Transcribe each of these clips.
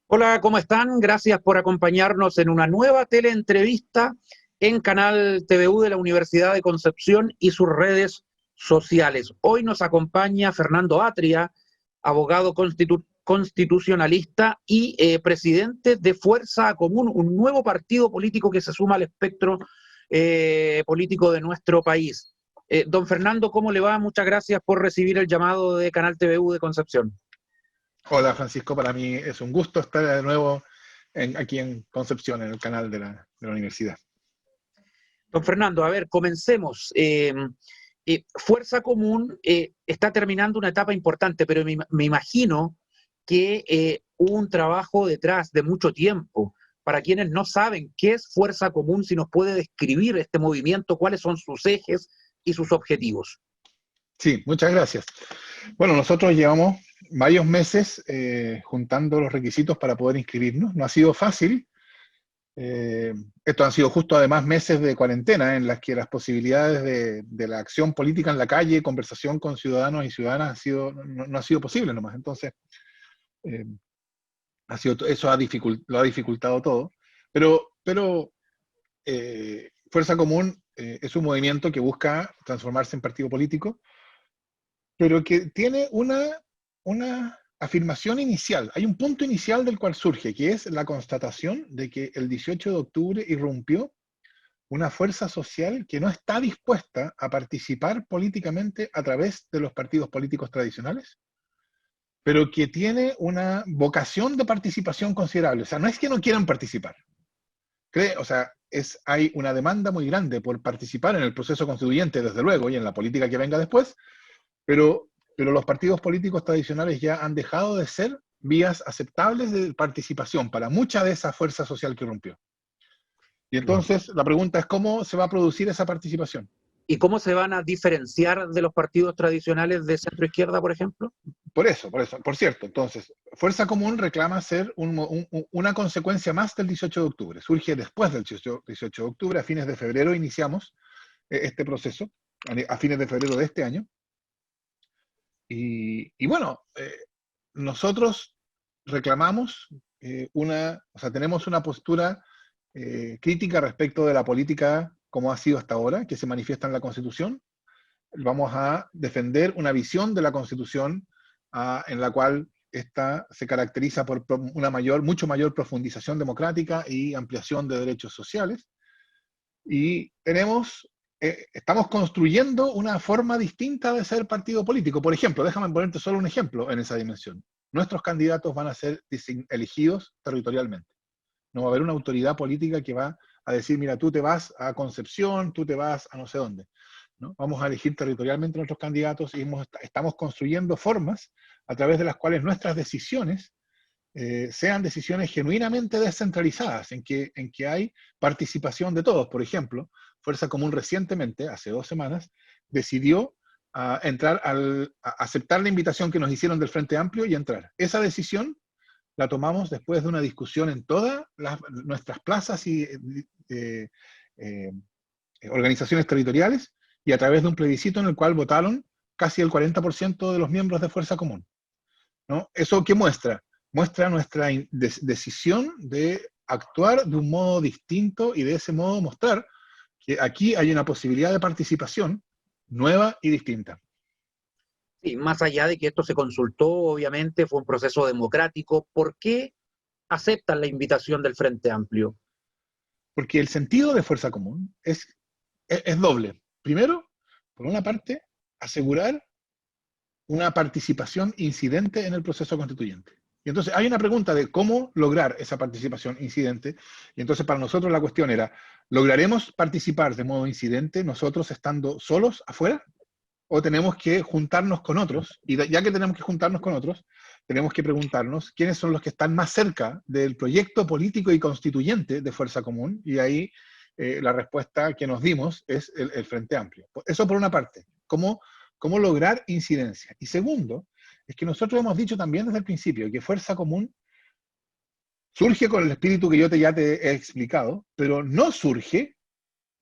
Hola, ¿cómo están? Gracias por acompañarnos en una nueva teleentrevista en Canal TVU de la Universidad de Concepción y sus redes sociales. Hoy nos acompaña Fernando Atria, abogado constitucionalista y presidente de Fuerza Común, un nuevo partido político que se suma al espectro político de nuestro país. Don Fernando, ¿cómo le va? Muchas gracias por recibir el llamado de Canal TVU de Concepción. Hola Francisco, para mí es un gusto estar de nuevo aquí en Concepción, en el canal de la universidad. Don Fernando, a ver, comencemos. Fuerza Común está terminando una etapa importante, pero me imagino que hubo un trabajo detrás de mucho tiempo. Para quienes no saben qué es Fuerza Común, si nos puede describir este movimiento, cuáles son sus ejes y sus objetivos. Sí, muchas gracias. Bueno, nosotros llevamos varios meses juntando los requisitos para poder inscribirnos. No ha sido fácil. Estos han sido justo además meses de cuarentena en las que las posibilidades de la acción política en la calle, conversación con ciudadanos y ciudadanas no ha sido posible nomás. Entonces, eh, eso lo ha dificultado todo. Pero Fuerza Común es un movimiento que busca transformarse en partido político, pero que tiene una afirmación inicial. Hay un punto inicial del cual surge, que es la constatación de que el 18 de octubre irrumpió una fuerza social que no está dispuesta a participar políticamente a través de los partidos políticos tradicionales, pero que tiene una vocación de participación considerable. O sea, no es que no quieran participar. O sea, hay una demanda muy grande por participar en el proceso constituyente, desde luego, y en la política que venga después, pero los partidos políticos tradicionales ya han dejado de ser vías aceptables de participación para mucha de esa fuerza social que rompió. Y entonces la pregunta es cómo se va a producir esa participación. ¿Y cómo se van a diferenciar de los partidos tradicionales de centro izquierda, por ejemplo? Por cierto, entonces, Fuerza Común reclama ser una consecuencia más del 18 de octubre. Surge después del 18 de octubre, a fines de febrero iniciamos este proceso, a fines de febrero de este año. Y bueno, nosotros reclamamos o sea, tenemos una postura crítica respecto de la política como ha sido hasta ahora, que se manifiesta en la Constitución. Vamos a defender una visión de la Constitución en la cual esta se caracteriza por una mucho mayor profundización democrática y ampliación de derechos sociales. Y estamos construyendo una forma distinta de ser partido político. Por ejemplo, déjame ponerte solo un ejemplo en esa dimensión. Nuestros candidatos van a ser elegidos territorialmente. No va a haber una autoridad política que va a decir, mira, tú te vas a Concepción, tú te vas a no sé dónde. ¿No? Vamos a elegir territorialmente nuestros candidatos y estamos construyendo formas a través de las cuales nuestras decisiones sean decisiones genuinamente descentralizadas, en que hay participación de todos. Por ejemplo, Fuerza Común recientemente, hace 2 semanas, decidió aceptar la invitación que nos hicieron del Frente Amplio y entrar. Esa decisión la tomamos después de una discusión en todas nuestras plazas y organizaciones territoriales y a través de un plebiscito en el cual votaron casi el 40% de los miembros de Fuerza Común. ¿No? ¿Eso qué muestra? Muestra nuestra decisión de actuar de un modo distinto y de ese modo mostrar que aquí hay una posibilidad de participación nueva y distinta. Sí, más allá de que esto se consultó, obviamente fue un proceso democrático. ¿Por qué aceptan la invitación del Frente Amplio? Porque el sentido de Fuerza Común es doble. Primero, por una parte, asegurar una participación incidente en el proceso constituyente. Y entonces hay una pregunta de cómo lograr esa participación incidente. Y entonces para nosotros la cuestión era, ¿lograremos participar de modo incidente nosotros estando solos afuera? ¿O tenemos que juntarnos con otros? Y ya que tenemos que juntarnos con otros, tenemos que preguntarnos quiénes son los que están más cerca del proyecto político y constituyente de Fuerza Común. Y ahí la respuesta que nos dimos es el Frente Amplio. Eso por una parte. ¿Cómo lograr incidencia? Y segundo, es que nosotros hemos dicho también desde el principio que Fuerza Común surge con el espíritu que ya te he explicado, pero no surge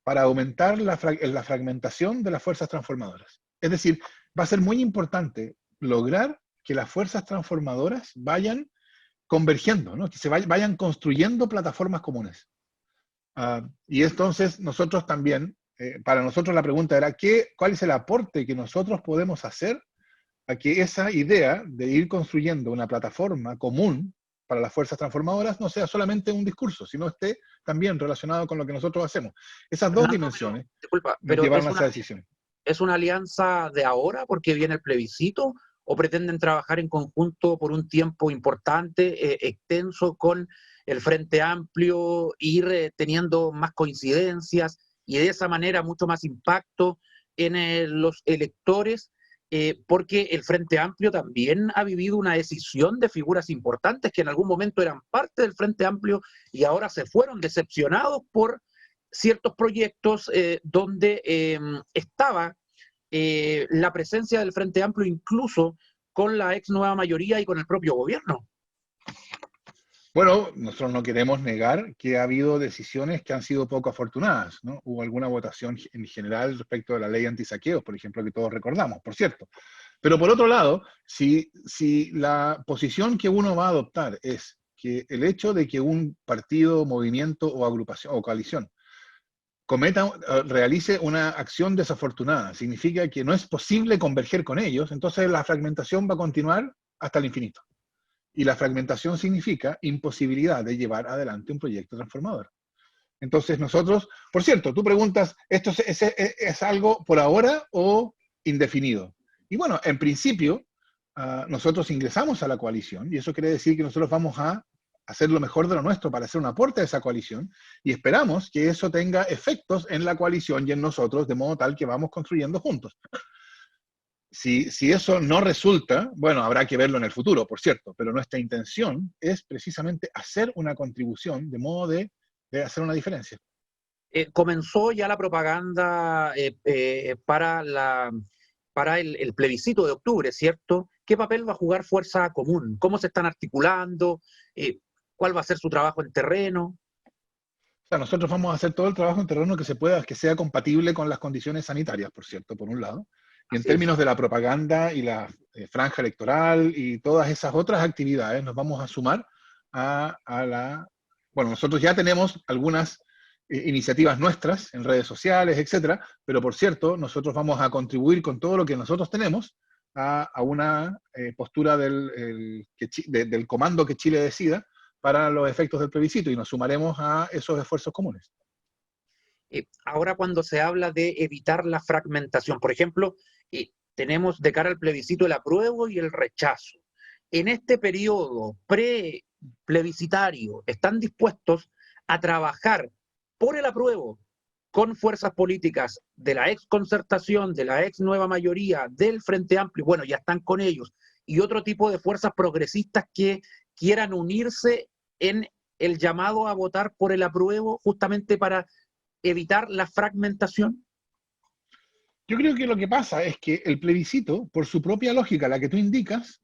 para aumentar la fragmentación de las fuerzas transformadoras. Es decir, va a ser muy importante lograr que las fuerzas transformadoras vayan convergiendo, ¿no? Que se vayan construyendo plataformas comunes. Y entonces nosotros también, para nosotros la pregunta era, ¿cuál es el aporte que nosotros podemos hacer a que esa idea de ir construyendo una plataforma común para las fuerzas transformadoras no sea solamente un discurso, sino esté también relacionado con lo que nosotros hacemos? Esas dos Fernando, dimensiones disculpa, nos pero llevaron a esa decisión. ¿es una alianza de ahora porque viene el plebiscito o pretenden trabajar en conjunto por un tiempo importante, extenso, con el Frente Amplio, ir teniendo más coincidencias y de esa manera mucho más impacto en los electores? Porque el Frente Amplio también ha vivido una decisión de figuras importantes que en algún momento eran parte del Frente Amplio y ahora se fueron decepcionados por ciertos proyectos donde estaba la presencia del Frente Amplio incluso con la ex nueva mayoría y con el propio gobierno. Bueno, nosotros no queremos negar que ha habido decisiones que han sido poco afortunadas, ¿no? Hubo alguna votación en general respecto de la ley antisaqueos, por ejemplo, que todos recordamos, por cierto. Pero por otro lado, si la posición que uno va a adoptar es que el hecho de que un partido, movimiento o agrupación o coalición realice una acción desafortunada, significa que no es posible converger con ellos, entonces la fragmentación va a continuar hasta el infinito. Y la fragmentación significa imposibilidad de llevar adelante un proyecto transformador. Entonces nosotros, por cierto, tú preguntas, ¿esto es algo por ahora o indefinido? Y bueno, en principio, nosotros ingresamos a la coalición y eso quiere decir que nosotros vamos a hacer lo mejor de lo nuestro para hacer un aporte a esa coalición y esperamos que eso tenga efectos en la coalición y en nosotros, de modo tal que vamos construyendo juntos. Si eso no resulta, bueno, habrá que verlo en el futuro, por cierto, pero nuestra intención es precisamente hacer una contribución de modo de hacer una diferencia. Comenzó ya la propaganda para el plebiscito de octubre, ¿cierto? ¿Qué papel va a jugar Fuerza Común? ¿Cómo se están articulando? ¿Cuál va a ser su trabajo en terreno? O sea, nosotros vamos a hacer todo el trabajo en terreno que se pueda, que sea compatible con las condiciones sanitarias, por cierto, por un lado. Y en términos de la propaganda y la franja electoral y todas esas otras actividades, nos vamos a sumar a la... Bueno, nosotros ya tenemos algunas iniciativas nuestras en redes sociales, etcétera, pero por cierto, nosotros vamos a contribuir con todo lo que nosotros tenemos a una postura del comando que Chile decida para los efectos del plebiscito y nos sumaremos a esos esfuerzos comunes. Ahora cuando se habla de evitar la fragmentación, por ejemplo, tenemos de cara al plebiscito el apruebo y el rechazo. En este periodo pre-plebiscitario, ¿están dispuestos a trabajar por el apruebo con fuerzas políticas de la ex concertación, de la ex nueva mayoría, del Frente Amplio? Bueno, ya están con ellos, y otro tipo de fuerzas progresistas que quieran unirse en el llamado a votar por el apruebo justamente para evitar la fragmentación? Yo creo que lo que pasa es que el plebiscito, por su propia lógica, la que tú indicas,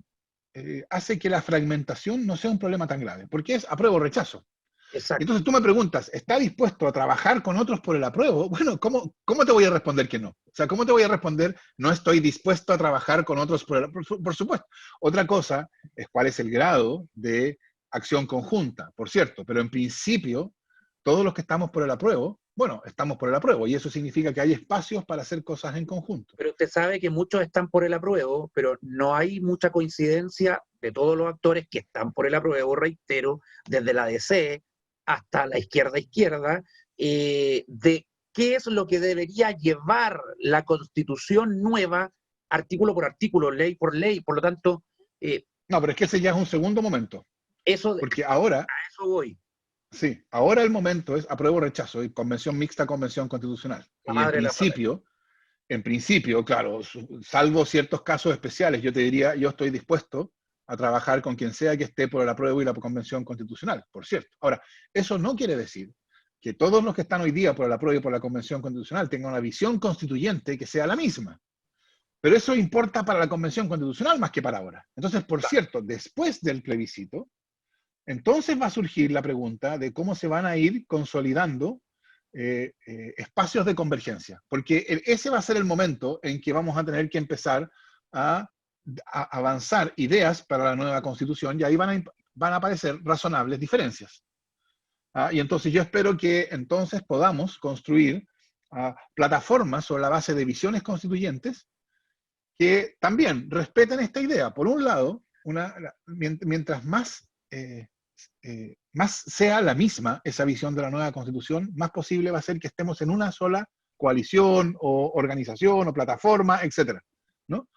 hace que la fragmentación no sea un problema tan grave, porque es apruebo o rechazo. Exacto. Entonces tú me preguntas, ¿está dispuesto a trabajar con otros por el apruebo? Bueno, ¿cómo te voy a responder que no? O sea, ¿cómo te voy a responder no estoy dispuesto a trabajar con otros por el apruebo? Por supuesto. Otra cosa es cuál es el grado de acción conjunta, por cierto, pero en principio, todos los que estamos por el apruebo, bueno, estamos por el apruebo y eso significa que hay espacios para hacer cosas en conjunto. Pero usted sabe que muchos están por el apruebo, pero no hay mucha coincidencia de todos los actores que están por el apruebo, reitero, desde la DC hasta la izquierda, de qué es lo que debería llevar la Constitución nueva, artículo por artículo, ley por ley. Por lo tanto, no, pero es que ese ya es un segundo momento. Porque ahora, a eso voy. sí, ahora el momento es apruebo o rechazo y convención mixta, convención constitucional. La Y madre de la familia. en principio, claro, salvo ciertos casos especiales, yo te diría, yo estoy dispuesto a trabajar con quien sea que esté por el apruebo y la convención constitucional, por cierto. Ahora, eso no quiere decir que todos los que están hoy día por el apruebo y por la convención constitucional tengan una visión constituyente que sea la misma. Pero eso importa para la convención constitucional más que para ahora. Entonces, por cierto, después del plebiscito, entonces va a surgir la pregunta de cómo se van a ir consolidando espacios de convergencia, porque ese va a ser el momento en que vamos a tener que empezar a avanzar ideas para la nueva constitución y ahí van van a aparecer razonables diferencias. Y entonces yo espero que entonces podamos construir plataformas sobre la base de visiones constituyentes que también respeten esta idea. Por un lado, mientras más sea la misma esa visión de la nueva constitución, más posible va a ser que estemos en una sola coalición o organización o plataforma, etcétera, ¿no?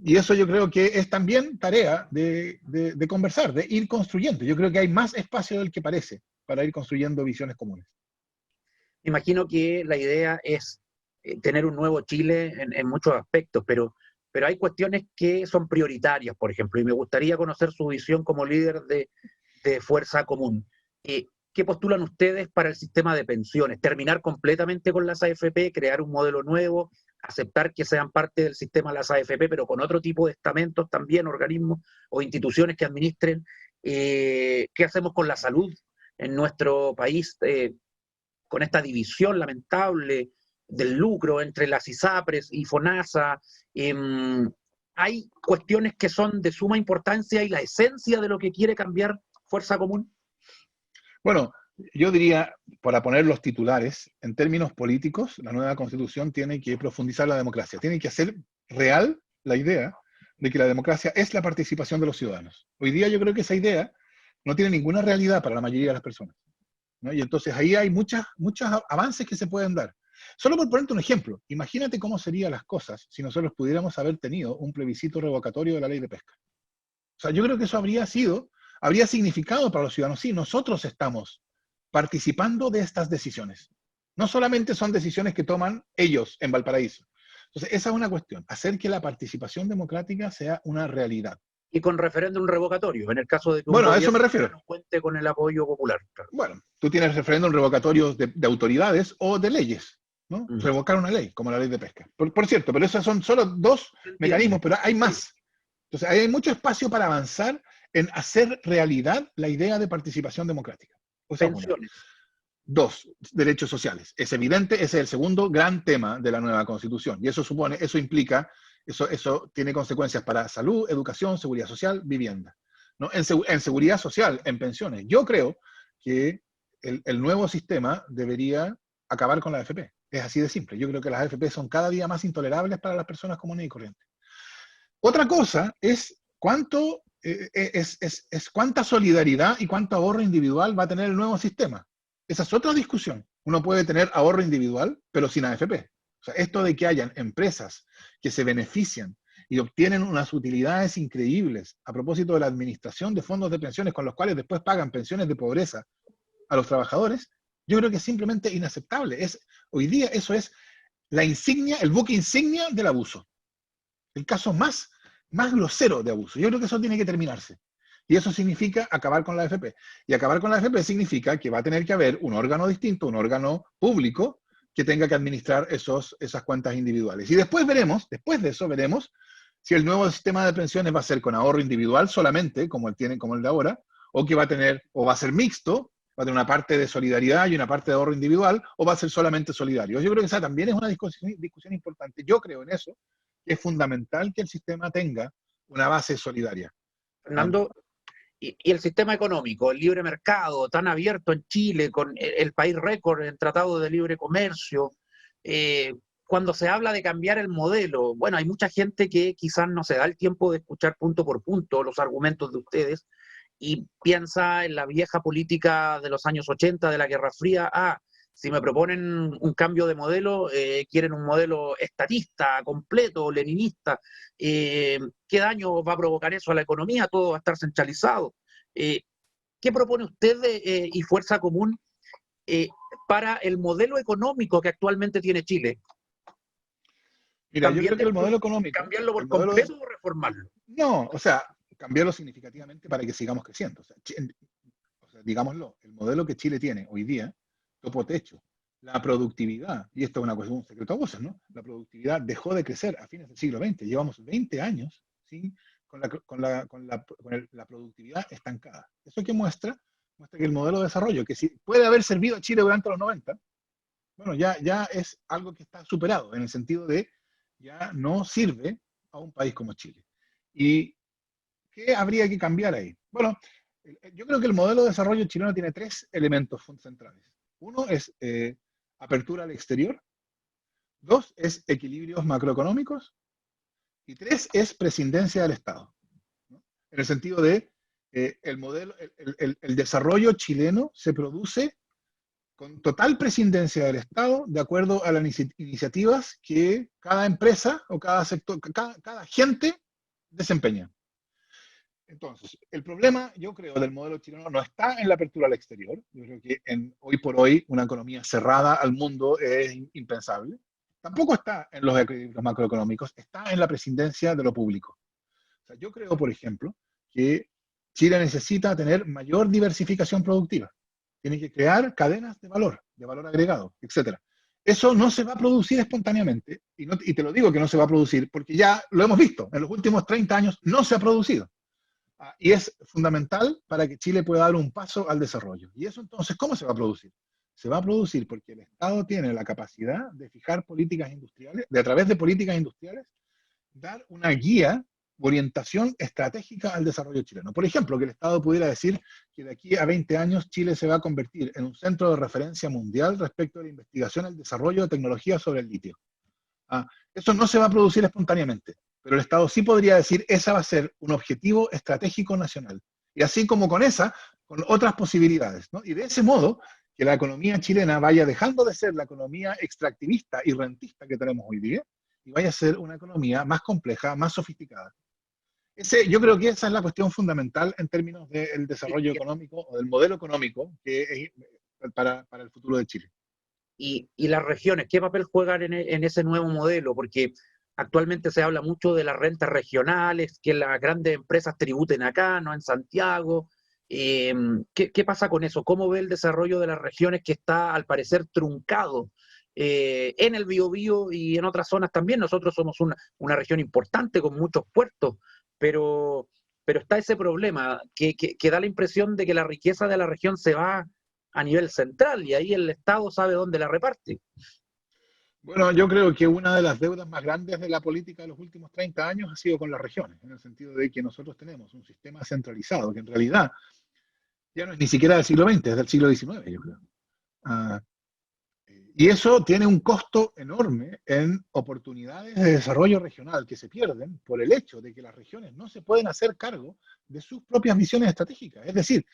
Y eso yo creo que es también tarea de conversar, de ir construyendo. Yo creo que hay más espacio del que parece para ir construyendo visiones comunes. Imagino que la idea es tener un nuevo Chile en muchos aspectos, pero hay cuestiones que son prioritarias, por ejemplo, y me gustaría conocer su visión como líder de Fuerza Común. ¿Qué postulan ustedes para el sistema de pensiones? ¿Terminar completamente con las AFP, crear un modelo nuevo, aceptar que sean parte del sistema las AFP, pero con otro tipo de estamentos también, organismos o instituciones que administren? ¿Qué hacemos con la salud en nuestro país, con esta división lamentable del lucro entre las ISAPRES y FONASA? Hay cuestiones que son de suma importancia y la esencia de lo que quiere cambiar Fuerza Común. Bueno, yo diría, para poner los titulares, en términos políticos, la nueva Constitución tiene que profundizar la democracia, tiene que hacer real la idea de que la democracia es la participación de los ciudadanos. Hoy día yo creo que esa idea no tiene ninguna realidad para la mayoría de las personas, ¿no? Y entonces ahí hay muchos avances que se pueden dar. Solo por ponerte un ejemplo, imagínate cómo serían las cosas si nosotros pudiéramos haber tenido un plebiscito revocatorio de la ley de pesca. O sea, yo creo que eso habría significado para los ciudadanos, sí, nosotros estamos participando de estas decisiones. No solamente son decisiones que toman ellos en Valparaíso. Entonces, esa es una cuestión, hacer que la participación democrática sea una realidad. Y con referéndum revocatorio, en el caso de que un bueno, a eso me gobierno refiero. no cuente con el apoyo popular. Bueno, tú tienes referéndum revocatorios de autoridades o de leyes, ¿no? Revocar una ley, como la ley de pesca. Por cierto, pero esos son solo dos mecanismos, pero hay más. Entonces, hay mucho espacio para avanzar en hacer realidad la idea de participación democrática. Pensiones. Dos, derechos sociales. Es evidente, ese es el segundo gran tema de la nueva Constitución. Y eso implica, eso tiene consecuencias para salud, educación, seguridad social, vivienda, ¿no? En seguridad social, en pensiones. Yo creo que el nuevo sistema debería acabar con la AFP. Es así de simple. Yo creo que las AFP son cada día más intolerables para las personas comunes y corrientes. Otra cosa es cuánta solidaridad y cuánto ahorro individual va a tener el nuevo sistema. Esa es otra discusión. Uno puede tener ahorro individual, pero sin AFP. O sea, esto de que hayan empresas que se benefician y obtienen unas utilidades increíbles a propósito de la administración de fondos de pensiones con los cuales después pagan pensiones de pobreza a los trabajadores, yo creo que es simplemente inaceptable. Hoy día eso es la insignia, el buque insignia del abuso. El caso más grosero de abuso. Yo creo que eso tiene que terminarse. Y eso significa acabar con la AFP. Y acabar con la AFP significa que va a tener que haber un órgano distinto, un órgano público, que tenga que administrar esas cuentas individuales. Y después de eso veremos si el nuevo sistema de pensiones va a ser con ahorro individual solamente, como el de ahora, o que va a ser mixto, va a tener una parte de solidaridad y una parte de ahorro individual, o va a ser solamente solidario. Yo creo que esa también es una discusión importante. Yo creo en eso. Es fundamental que el sistema tenga una base solidaria. Fernando, y el sistema económico, el libre mercado, tan abierto en Chile, con el país récord en tratado de libre comercio, cuando se habla de cambiar el modelo, bueno, hay mucha gente que quizás no se da el tiempo de escuchar punto por punto los argumentos de ustedes y piensa en la vieja política de los años 80 de la Guerra Fría. Si me proponen un cambio de modelo, quieren un modelo estatista, completo, leninista. ¿Qué daño va a provocar eso a la economía? Todo va a estar centralizado. ¿Qué propone usted y Fuerza Común para el modelo económico que actualmente tiene Chile? Mira, yo creo que el modelo económico... ¿Cambiarlo por completo o reformarlo? No, o sea, cambiarlo significativamente para que sigamos creciendo. O sea, digámoslo, el modelo que Chile tiene hoy día, topo techo, la productividad, y esto es una cuestión, un secreto a voces, ¿no? La productividad dejó de crecer a fines del siglo XX, llevamos 20 años, ¿sí? con la productividad estancada. ¿Eso qué muestra? Muestra que el modelo de desarrollo, que sí puede haber servido a Chile durante los 90, bueno, ya es algo que está superado, en el sentido de ya no sirve a un país como Chile. ¿Y qué habría que cambiar ahí? Bueno, Yo creo que el modelo de desarrollo chileno tiene tres elementos centrales. Uno es apertura al exterior, dos es equilibrios macroeconómicos y tres es prescindencia del Estado, ¿no? En el sentido de el modelo, el desarrollo chileno se produce con total prescindencia del Estado, de acuerdo a las iniciativas que cada empresa o cada sector, cada gente desempeña. Entonces, el problema, yo creo, del modelo chileno no está en la apertura al exterior. Yo creo que hoy por hoy una economía cerrada al mundo es impensable. Tampoco está en los equilibrios macroeconómicos, está en la prescindencia de lo público. O sea, yo creo, por ejemplo, que Chile necesita tener mayor diversificación productiva. Tiene que crear cadenas de valor agregado, etcétera. Eso no se va a producir espontáneamente, y te lo digo que no se va a producir, porque ya lo hemos visto, en los últimos 30 años no se ha producido. Y es fundamental para que Chile pueda dar un paso al desarrollo. ¿Y eso entonces cómo se va a producir? Se va a producir porque el Estado tiene la capacidad de fijar políticas industriales, de a través de políticas industriales, dar una guía, orientación estratégica al desarrollo chileno. Por ejemplo, que el Estado pudiera decir que de aquí a 20 años Chile se va a convertir en un centro de referencia mundial respecto a la investigación y el desarrollo de tecnología sobre el litio. Eso no se va a producir espontáneamente, pero el Estado sí podría decir, esa va a ser un objetivo estratégico nacional. Y así como con esa, con otras posibilidades, ¿no? Y de ese modo, que la economía chilena vaya dejando de ser la economía extractivista y rentista que tenemos hoy día, y vaya a ser una economía más compleja, más sofisticada. Yo creo que esa es la cuestión fundamental en términos del desarrollo económico o del modelo económico que es para el futuro de Chile. Y las regiones, ¿qué papel juegan en ese nuevo modelo? Porque actualmente se habla mucho de las rentas regionales, que las grandes empresas tributen acá, no en Santiago. ¿Qué pasa con eso? ¿Cómo ve el desarrollo de las regiones que está, al parecer, truncado en el Biobío y en otras zonas también? Nosotros somos una región importante con muchos puertos, pero, pero está ese problema que da la impresión de que la riqueza de la región se va a nivel central y ahí el Estado sabe dónde la reparte. Bueno, yo creo que una de las deudas más grandes de la política de los últimos 30 años ha sido con las regiones, en el sentido de que nosotros tenemos un sistema centralizado, que en realidad ya no es ni siquiera del siglo XX, es del siglo XIX, yo creo. Ah, y eso tiene un costo enorme en oportunidades de desarrollo regional que se pierden por el hecho de que las regiones no se pueden hacer cargo de sus propias visiones estratégicas. Es decir,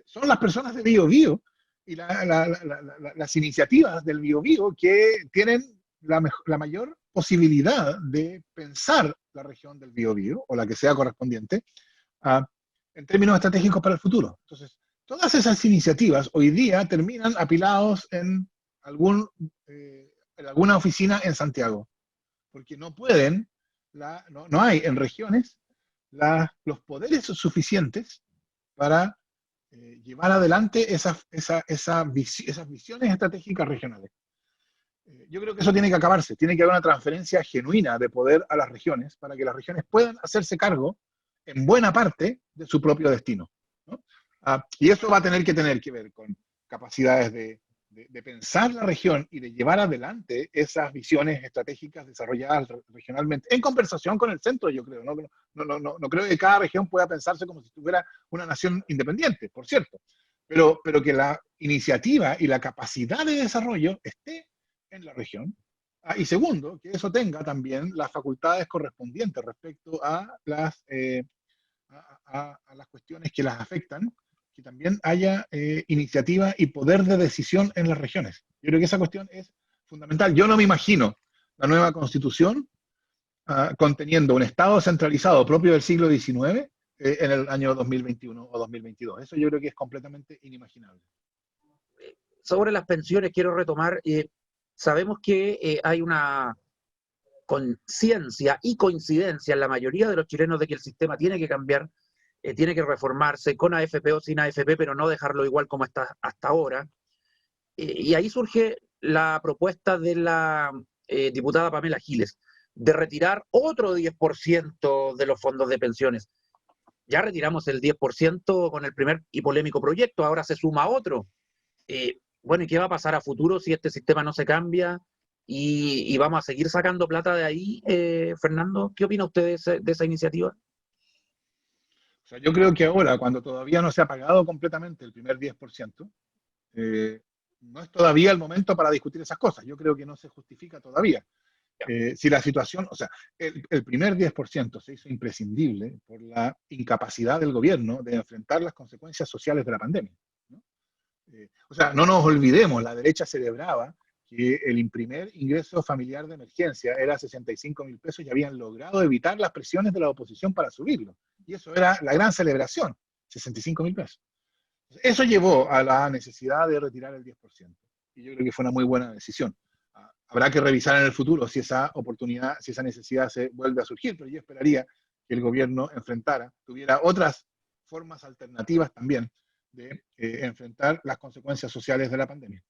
son las personas de Biobío y las iniciativas del Biobío que tienen la mayor posibilidad de pensar la región del Biobío, o la que sea correspondiente, uh, en términos estratégicos para el futuro. Entonces, todas esas iniciativas hoy día terminan apilados en, en alguna oficina en Santiago, porque no pueden, no hay en regiones los poderes suficientes para llevar adelante esas visiones estratégicas regionales. Yo creo que eso tiene que acabarse, tiene que haber una transferencia genuina de poder a las regiones para que las regiones puedan hacerse cargo en buena parte de su propio destino, ¿no? Y eso va a tener que ver con capacidades de pensar la región y de llevar adelante esas visiones estratégicas desarrolladas regionalmente, en conversación con el centro, yo creo. No creo que cada región pueda pensarse como si tuviera una nación independiente, por cierto, pero que la iniciativa y la capacidad de desarrollo esté en la región. Y segundo, que eso tenga también las facultades correspondientes respecto a las cuestiones que las afectan, que también haya iniciativa y poder de decisión en las regiones. Yo creo que esa cuestión es fundamental. Yo no me imagino la nueva constitución conteniendo un Estado centralizado propio del siglo XIX en el año 2021 o 2022. Eso yo creo que es completamente inimaginable. Sobre las pensiones quiero retomar, sabemos que hay una conciencia y coincidencia en la mayoría de los chilenos de que el sistema tiene que cambiar, tiene que reformarse con AFP o sin AFP, pero no dejarlo igual como está hasta ahora. Y ahí surge la propuesta de la diputada Pamela Giles de retirar otro 10% de los fondos de pensiones. Ya retiramos el 10% con el primer y polémico proyecto, ahora se suma otro. Bueno, ¿y qué va a pasar a futuro si este sistema no se cambia y vamos a seguir sacando plata de ahí? Fernando, ¿qué opina usted de esa iniciativa? sea, yo creo que ahora, cuando todavía no se ha pagado completamente el primer 10%, eh, no es todavía el momento para discutir esas cosas. Yo creo que no se justifica todavía. Si la situación, o sea, el primer 10% se hizo imprescindible por la incapacidad del gobierno de enfrentar las consecuencias sociales de la pandemia, ¿no? O sea, no nos olvidemos, la derecha celebraba que el primer ingreso familiar de emergencia era 65.000 pesos y habían logrado evitar las presiones de la oposición para subirlo. Y eso era la gran celebración, 65.000 pesos. Eso llevó a la necesidad de retirar el 10%. Y yo creo que fue una muy buena decisión. Habrá que revisar en el futuro si esa oportunidad, si esa necesidad se vuelve a surgir, pero yo esperaría que el gobierno tuviera otras formas alternativas también de enfrentar las consecuencias sociales de la pandemia.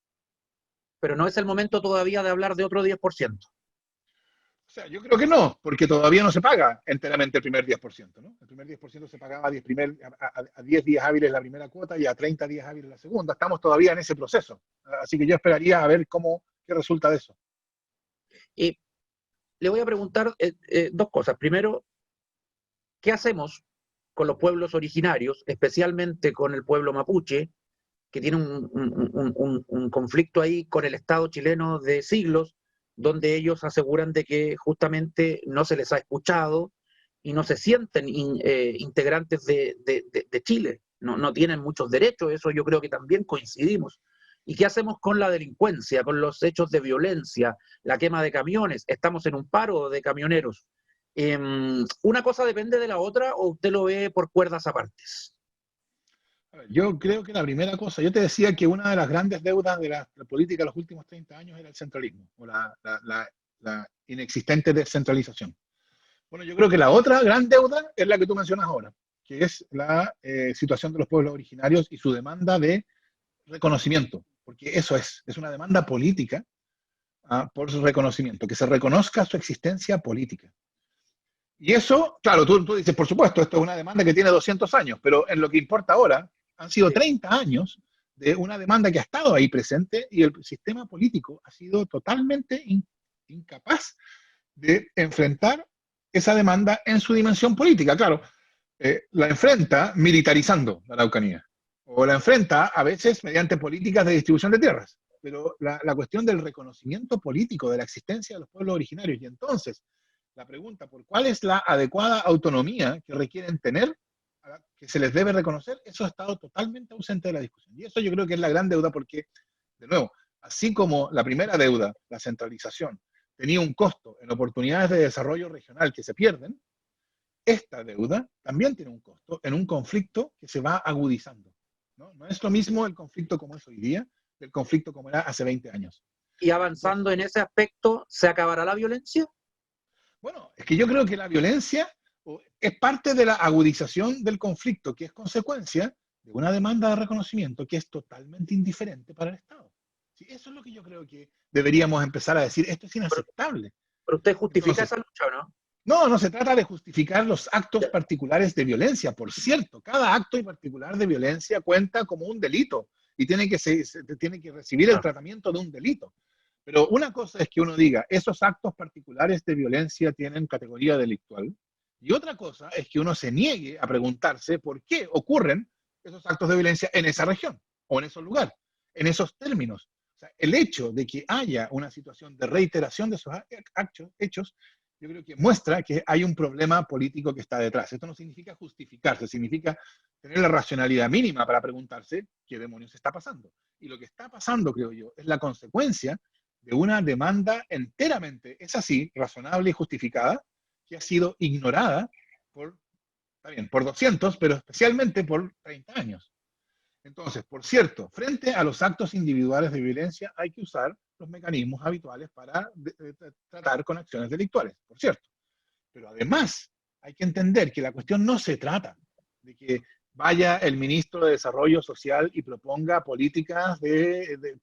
Pero no es el momento todavía de hablar de otro 10%. O sea, yo creo que no, porque todavía no se paga enteramente el primer 10%, ¿no? El primer 10% se pagaba a 10 días hábiles la primera cuota y a 30 días hábiles la segunda. Estamos todavía en ese proceso. Así que yo esperaría a ver qué resulta de eso. Y le voy a preguntar dos cosas. Primero, ¿qué hacemos con los pueblos originarios, especialmente con el pueblo mapuche, que tiene un conflicto ahí con el Estado chileno de siglos, donde ellos aseguran de que justamente no se les ha escuchado y no se sienten integrantes de Chile, no tienen muchos derechos? Eso yo creo que también coincidimos. ¿Y qué hacemos con la delincuencia, con los hechos de violencia, la quema de camiones? Estamos en un paro de camioneros. ¿Una cosa depende de la otra o usted lo ve por cuerdas apartes? Yo creo que la primera cosa, yo te decía que una de las grandes deudas de la política de los últimos 30 años era el centralismo, o la inexistente descentralización. Bueno, yo creo que la otra gran deuda es la que tú mencionas ahora, que es la situación de los pueblos originarios y su demanda de reconocimiento, porque eso es una demanda política por su reconocimiento, que se reconozca su existencia política. Y eso, claro, tú dices, por supuesto, esto es una demanda que tiene 200 años, pero en lo que importa ahora, han sido 30 años de una demanda que ha estado ahí presente y el sistema político ha sido totalmente incapaz de enfrentar esa demanda en su dimensión política. Claro, la enfrenta militarizando la Araucanía, o la enfrenta a veces mediante políticas de distribución de tierras, pero la cuestión del reconocimiento político de la existencia de los pueblos originarios, y entonces la pregunta por cuál es la adecuada autonomía que requieren tener, que se les debe reconocer, eso ha estado totalmente ausente de la discusión. Y eso yo creo que es la gran deuda porque, de nuevo, así como la primera deuda, la centralización, tenía un costo en oportunidades de desarrollo regional que se pierden, esta deuda también tiene un costo en un conflicto que se va agudizando. No es lo mismo el conflicto como es hoy día del conflicto como era hace 20 años. Y avanzando en ese aspecto, ¿se acabará la violencia? Bueno, es que yo creo que la violencia es parte de la agudización del conflicto, que es consecuencia de una demanda de reconocimiento que es totalmente indiferente para el Estado. Sí, eso es lo que yo creo que deberíamos empezar a decir, esto es inaceptable. ¿Pero usted justifica Entonces, esa lucha o no? no se trata de justificar los actos particulares de violencia. Por cierto, cada acto en particular de violencia cuenta como un delito y tiene que recibir el tratamiento de un delito. Pero una cosa es que uno diga, esos actos particulares de violencia tienen categoría delictual, y otra cosa es que uno se niegue a preguntarse por qué ocurren esos actos de violencia en esa región, o en esos lugares, en esos términos. O sea, el hecho de que haya una situación de reiteración de esos hechos, yo creo que muestra que hay un problema político que está detrás. Esto no significa justificarse, significa tener la racionalidad mínima para preguntarse qué demonios está pasando. Y lo que está pasando, creo yo, es la consecuencia de una demanda enteramente, es así, razonable y justificada, que ha sido ignorada por 200, pero especialmente por 30 años. Entonces, por cierto, frente a los actos individuales de violencia hay que usar los mecanismos habituales para tratar con acciones delictuales, por cierto. Pero además, hay que entender que la cuestión no se trata de que vaya el ministro de Desarrollo Social y proponga políticas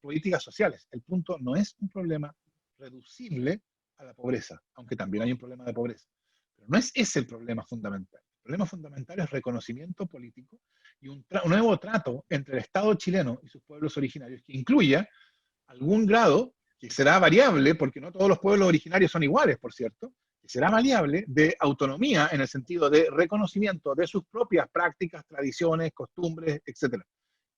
políticas sociales. El punto no es un problema reducible a la pobreza, aunque también hay un problema de pobreza. Pero no es ese el problema fundamental. El problema fundamental es reconocimiento político y un nuevo trato entre el Estado chileno y sus pueblos originarios que incluya algún grado, que será variable, porque no todos los pueblos originarios son iguales, por cierto, que será maleable, de autonomía en el sentido de reconocimiento de sus propias prácticas, tradiciones, costumbres, etc.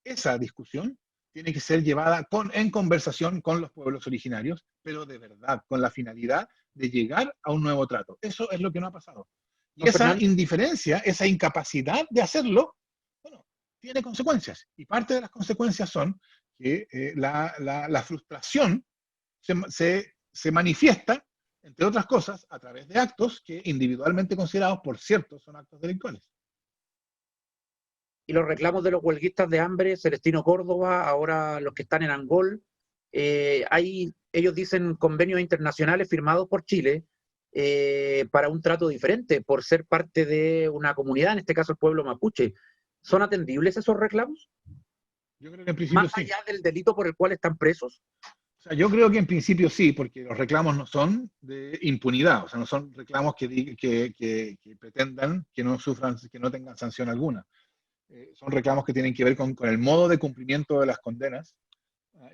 Esa discusión tiene que ser llevada en conversación con los pueblos originarios, pero de verdad, con la finalidad de llegar a un nuevo trato. Eso es lo que no ha pasado. Y Don esa Fernando, indiferencia, esa incapacidad de hacerlo, bueno, tiene consecuencias. Y parte de las consecuencias son que la frustración se manifiesta, entre otras cosas, a través de actos que individualmente considerados, por cierto, son actos delictuales. y los reclamos de los huelguistas de hambre, Celestino Córdoba, ahora los que están en Angol, ellos dicen convenios internacionales firmados por Chile para un trato diferente, por ser parte de una comunidad, en este caso el pueblo mapuche. ¿Son atendibles esos reclamos? Yo creo que en principio Más sí. allá del delito por el cual están presos. O sea, yo creo que en principio sí, porque los reclamos no son de impunidad, o sea, no son reclamos que pretendan que no sufran, que no tengan sanción alguna. Son reclamos que tienen que ver con el modo de cumplimiento de las condenas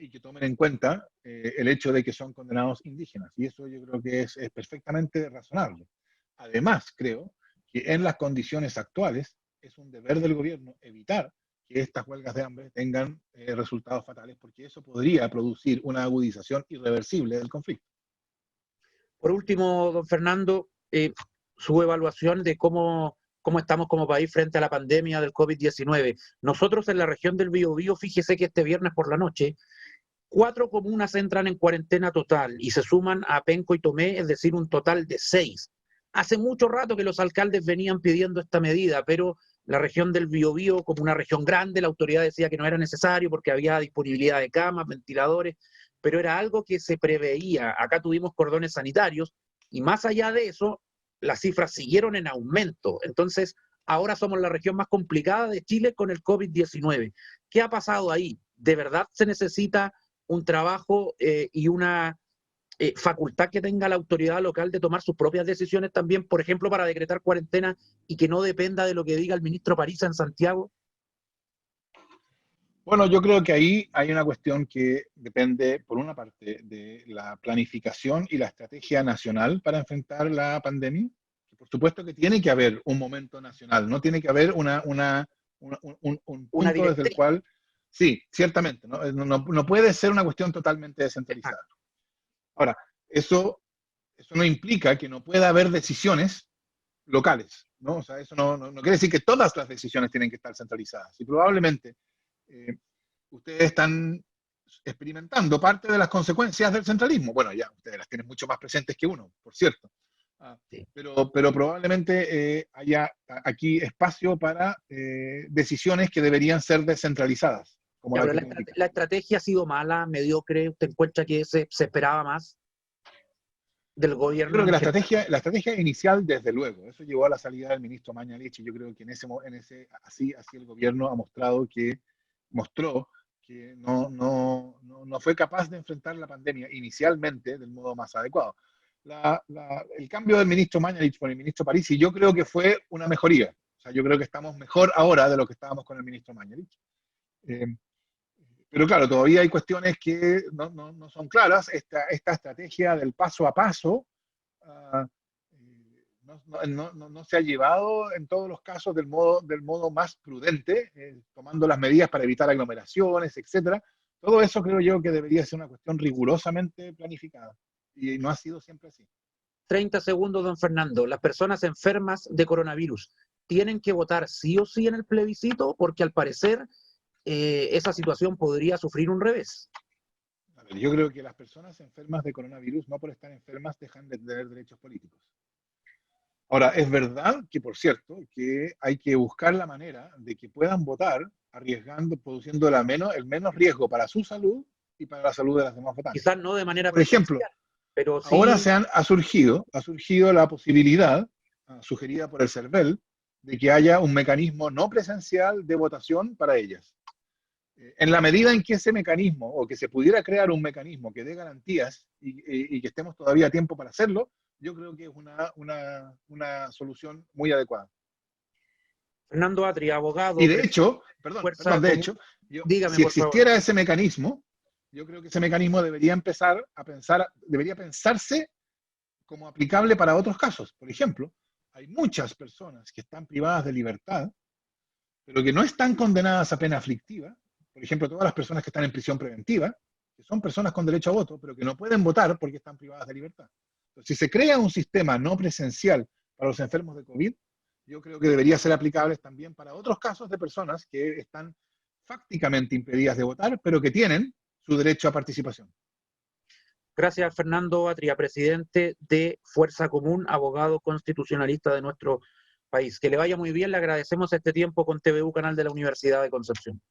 y que tomen en cuenta el hecho de que son condenados indígenas. Y eso yo creo que es perfectamente razonable. Además, creo que en las condiciones actuales es un deber del gobierno evitar que estas huelgas de hambre tengan resultados fatales, porque eso podría producir una agudización irreversible del conflicto. Por último, don Fernando, su evaluación de cómo estamos como país frente a la pandemia del COVID-19. Nosotros en la región del Biobío, fíjese que este viernes por la noche, 4 comunas entran en cuarentena total y se suman a Penco y Tomé, es decir, un total de 6. Hace mucho rato que los alcaldes venían pidiendo esta medida, pero la región del Biobío, como una región grande, la autoridad decía que no era necesario porque había disponibilidad de camas, ventiladores, pero era algo que se preveía. Acá tuvimos cordones sanitarios y más allá de eso, las cifras siguieron en aumento. Entonces, ahora somos la región más complicada de Chile con el COVID-19. ¿Qué ha pasado ahí? ¿De verdad se necesita un trabajo y una facultad que tenga la autoridad local de tomar sus propias decisiones también, por ejemplo, para decretar cuarentena y que no dependa de lo que diga el ministro París en Santiago? Bueno, yo creo que ahí hay una cuestión que depende, por una parte, de la planificación y la estrategia nacional para enfrentar la pandemia. Por supuesto que tiene que haber un momento nacional, no tiene que haber un Una punto desde el directriz. cual, sí, ciertamente, no puede ser una cuestión totalmente descentralizada. Exacto. Ahora, eso no implica que no pueda haber decisiones locales, ¿no? O sea, eso no quiere decir que todas las decisiones tienen que estar centralizadas. Y probablemente ustedes están experimentando parte de las consecuencias del centralismo. Bueno, ya, ustedes las tienen mucho más presentes que uno, por cierto. Sí. Pero probablemente haya aquí espacio para decisiones que deberían ser descentralizadas, como Ya, la pero que tú indicas. la estrategia ha sido mala, mediocre. ¿Usted encuentra que se esperaba más del Yo creo gobierno que en general? la estrategia inicial, desde luego, eso llevó a la salida del ministro Mañalich, y yo creo que así el gobierno mostró que no fue capaz de enfrentar la pandemia inicialmente del modo más adecuado. El cambio del ministro Mañalich por el ministro Parisi, yo creo que fue una mejoría. O sea, yo creo que estamos mejor ahora de lo que estábamos con el ministro Mañalich. Pero claro, todavía hay cuestiones que no son claras. Esta estrategia del paso a paso uh, no se ha llevado en todos los casos del modo más prudente, tomando las medidas para evitar aglomeraciones, etcétera. Todo eso creo yo que debería ser una cuestión rigurosamente planificada, y no ha sido siempre así. 30 segundos, don Fernando. Las personas enfermas de coronavirus tienen que votar sí o sí en el plebiscito porque al parecer esa situación podría sufrir un revés. A ver, yo creo que las personas enfermas de coronavirus, no por estar enfermas, dejan de tener derechos políticos. Ahora, es verdad que, por cierto, que hay que buscar la manera de que puedan votar produciendo el menos riesgo para su salud y para la salud de las demás votantes. Quizás no de manera Por ejemplo, presencial, pero ahora sí. ha surgido la posibilidad, sugerida por el CERVEL, de que haya un mecanismo no presencial de votación para ellas. En la medida en que ese mecanismo, o que se pudiera crear un mecanismo que dé garantías y que estemos todavía a tiempo para hacerlo, yo creo que es una solución muy adecuada. Fernando Atri, Y abogado, de hecho, Fuerza de Común. hecho, Dígame, si por favor. existiera ese mecanismo, yo creo que ese mecanismo debería pensarse como aplicable para otros casos. Por ejemplo, hay muchas personas que están privadas de libertad, pero que no están condenadas a pena aflictiva. Por ejemplo, todas las personas que están en prisión preventiva, que son personas con derecho a voto, pero que no pueden votar porque están privadas de libertad. Entonces, si se crea un sistema no presencial para los enfermos de COVID, yo creo que debería ser aplicable también para otros casos de personas que están fácticamente impedidas de votar, pero que tienen su derecho a participación. Gracias, Fernando Atria, presidente de Fuerza Común, abogado constitucionalista de nuestro país. Que le vaya muy bien, le agradecemos este tiempo con TVU, canal de la Universidad de Concepción.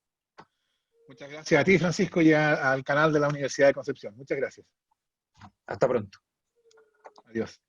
Muchas gracias a ti, Francisco, y al canal de la Universidad de Concepción. Muchas gracias. Hasta pronto. Adiós.